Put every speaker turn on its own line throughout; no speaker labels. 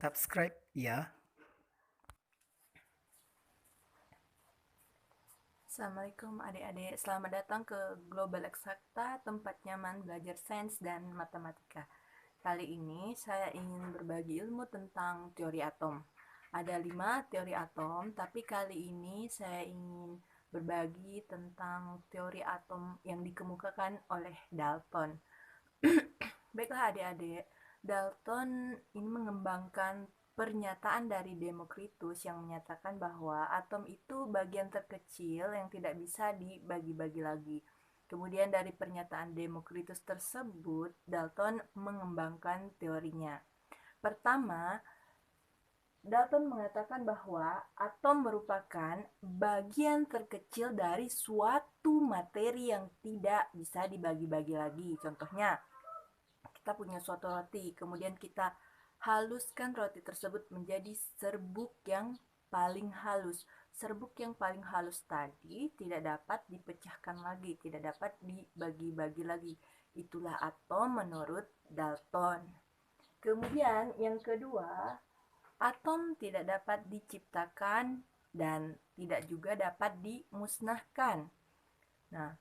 Subscribe ya.
Assalamualaikum adik-adik, selamat datang ke Global Eksakta, tempat nyaman belajar sains dan matematika. Kali ini saya ingin berbagi ilmu tentang teori atom. Ada 5 teori atom, tapi kali ini saya ingin berbagi tentang teori atom yang dikemukakan oleh Dalton. Baiklah adik-adik, Dalton ini mengembangkan pernyataan dari Demokritus yang menyatakan bahwa atom itu bagian terkecil yang tidak bisa dibagi-bagi lagi. Kemudian dari pernyataan Demokritus tersebut, Dalton mengembangkan teorinya. Pertama, Dalton mengatakan bahwa atom merupakan bagian terkecil dari suatu materi yang tidak bisa dibagi-bagi lagi. Contohnya, kita punya suatu roti, kemudian kita haluskan roti tersebut menjadi serbuk yang paling halus. Serbuk yang paling halus tadi tidak dapat dipecahkan lagi, tidak dapat dibagi-bagi lagi. Itulah atom menurut Dalton. Kemudian yang kedua, atom tidak dapat diciptakan dan tidak juga dapat dimusnahkan. Nah,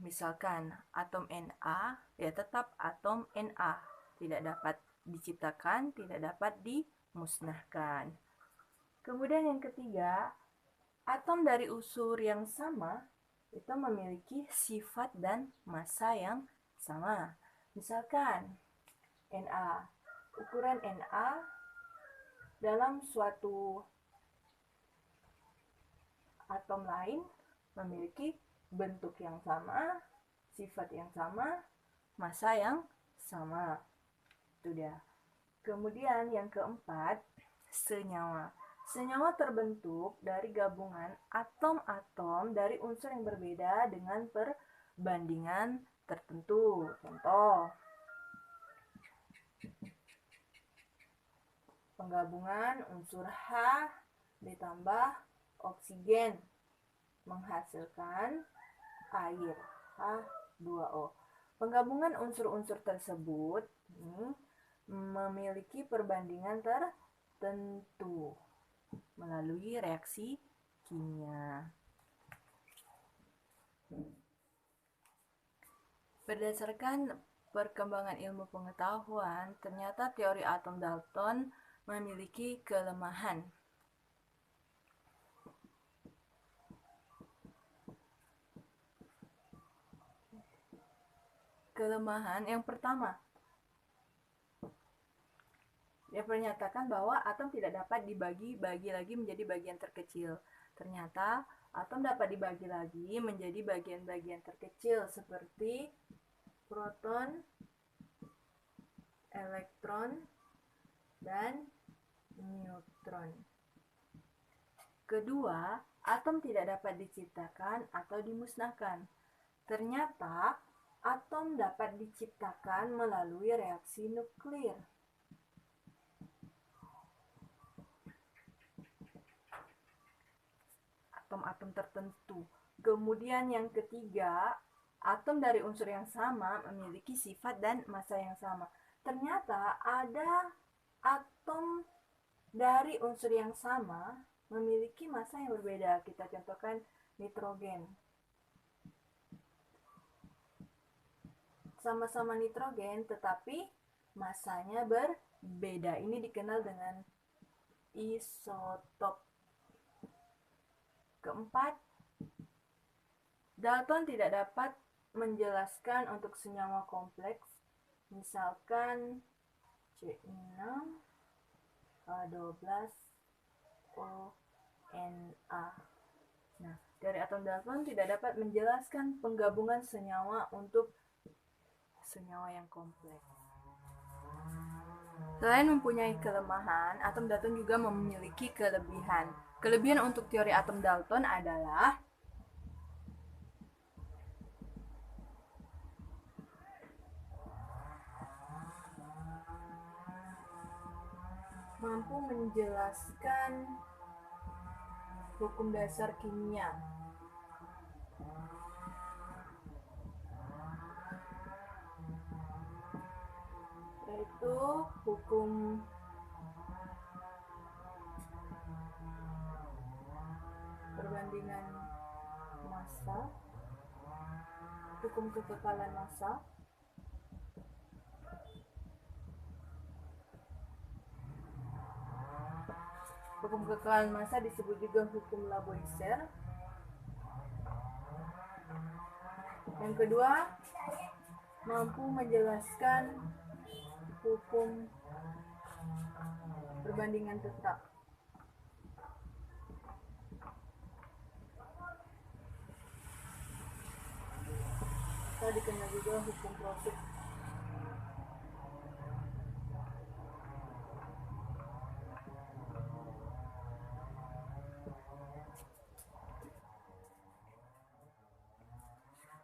misalkan atom Na ya tetap atom Na, tidak dapat diciptakan, tidak dapat dimusnahkan. Kemudian yang ketiga, atom dari unsur yang sama itu memiliki sifat dan massa yang sama. Misalkan Na, ukuran Na dalam suatu atom lain memiliki bentuk yang sama, sifat yang sama, massa yang sama. Itu dia. Kemudian yang keempat, senyawa. Senyawa terbentuk dari gabungan atom-atom dari unsur yang berbeda dengan perbandingan tertentu. Contoh, penggabungan unsur H ditambah oksigen menghasilkan air H2O. Penggabungan unsur-unsur tersebut memiliki perbandingan tertentu melalui reaksi kimia. Berdasarkan perkembangan ilmu pengetahuan, ternyata teori atom Dalton memiliki kelemahan. Kelemahan yang pertama, dia menyatakan bahwa atom tidak dapat dibagi-bagi lagi menjadi bagian terkecil. Ternyata atom dapat dibagi lagi menjadi bagian-bagian terkecil seperti proton, elektron, dan neutron. Kedua, atom tidak dapat diciptakan atau dimusnahkan. Ternyata atom dapat diciptakan melalui reaksi nuklir. Atom-atom tertentu. Kemudian yang ketiga, atom dari unsur yang sama memiliki sifat dan massa yang sama. Ternyata ada atom dari unsur yang sama memiliki massa yang berbeda. Kita contohkan nitrogen. Sama-sama nitrogen tetapi massanya berbeda. Ini dikenal dengan isotop. Keempat, Dalton tidak dapat menjelaskan untuk senyawa kompleks, misalkan C6H12ONa. Nah, dari atom Dalton tidak dapat menjelaskan penggabungan senyawa untuk senyawa yang kompleks. Selain mempunyai kelemahan, atom Dalton juga memiliki kelebihan. Kelebihan untuk teori atom Dalton adalah mampu menjelaskan hukum dasar kimia. Yaitu hukum massa, hukum kekekalan massa, hukum kekekalan massa disebut juga hukum Lavoisier. Yang kedua, mampu menjelaskan hukum perbandingan tetap. Atau dikenal juga hukum profit.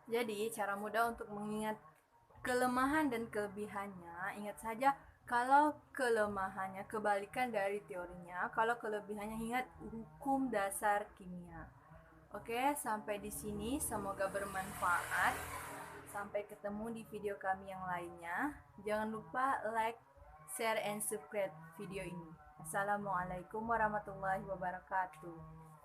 Jadi, cara mudah untuk mengingat kelemahan dan kelebihannya, ingat saja kalau kelemahannya kebalikan dari teorinya, kalau kelebihannya ingat hukum dasar kimia. Oke, sampai di sini semoga bermanfaat. Sampai ketemu di video kami yang lainnya. Jangan lupa like, share, and subscribe video ini. Assalamualaikum warahmatullahi wabarakatuh.